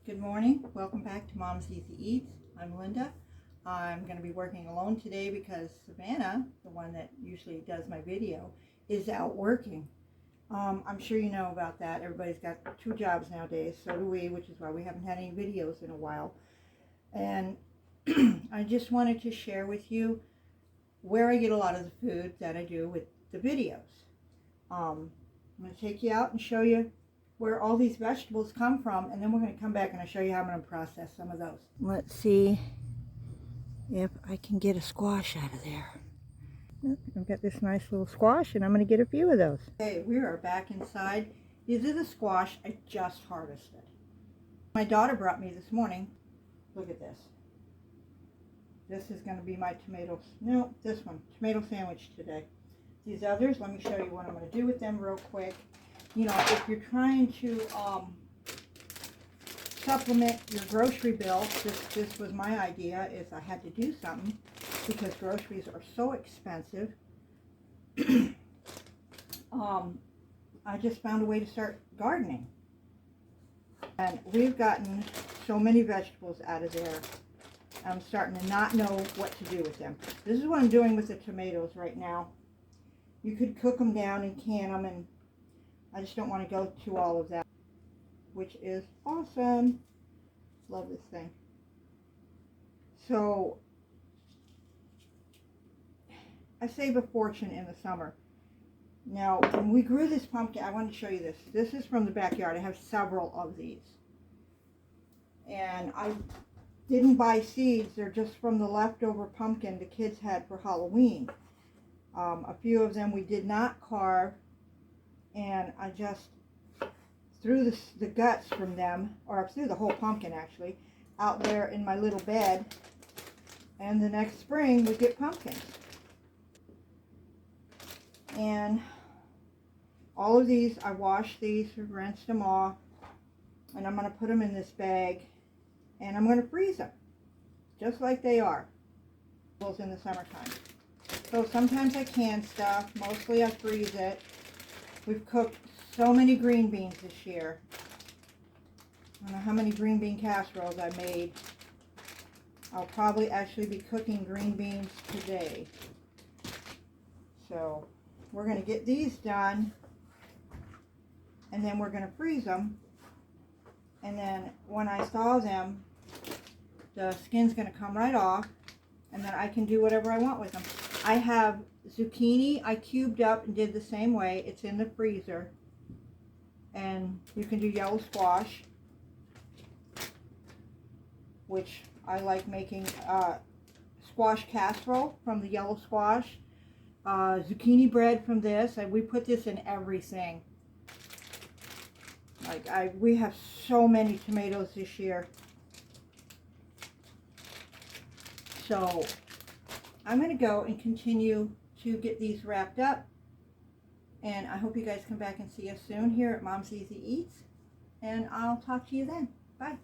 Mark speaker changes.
Speaker 1: Good morning. Welcome back to Mom's Easy Eats. I'm Linda. I'm going to be working alone today because Savannah, the one that usually does my video, is out working. I'm sure you know about that. Everybody's got 2 jobs nowadays, so do we, which is why we haven't had any videos in a while. And I just wanted to share with you where I get a lot of the food that I do with the videos. I'm going to take you out and show you where all these vegetables come from, and then we're going to come back and I'll show you how I'm going to process some of those. Let's see if I can get a squash out of there. I've got this nice little squash, and I'm going to get a few of those. Okay, we are back inside. These are the squash I just harvested. My daughter brought me this morning. Look at this. This is going to be my tomato sandwich today. These others, let me show you what I'm going to do with them real quick. You know, if you're trying to supplement your grocery bill, this was my idea, is I had to do something because groceries are so expensive. I just found a way to start gardening. And we've gotten so many vegetables out of there. I'm starting to not know what to do with them. This is what I'm doing with the tomatoes right now. You could cook them down and can them, and I just don't want to go to all of that, which is awesome. Love this thing. So I save a fortune in the summer. Now, when we grew this pumpkin, I want to show you this. This is from the backyard. I have several of these. And I didn't buy seeds. They're just from the leftover pumpkin the kids had for Halloween. A few of them we did not carve, and I just threw the guts from them, or I threw the whole pumpkin actually, out there in my little bed, and the next spring we get pumpkins. And all of these, I washed these, rinsed them off, and I'm going to put them in this bag, and I'm going to freeze them, just like they are in the summertime. So sometimes I can stuff, mostly I freeze it. We've cooked so many green beans this year. I don't know how many green bean casseroles I made. I'll probably actually be cooking green beans today. So we're going to get these done, and then we're going to freeze them. And then when I thaw them, the skin's going to come right off, and then I can do whatever I want with them. I have zucchini I cubed up and did the same way. It's in the freezer. And you can do yellow squash, which I like making squash casserole from the yellow squash. Zucchini bread from this. We put this in everything. We have so many tomatoes this year. So I'm going to go and continue to get these wrapped up. And I hope you guys come back and see us soon here at Mom's Easy Eats. And I'll talk to you then. Bye.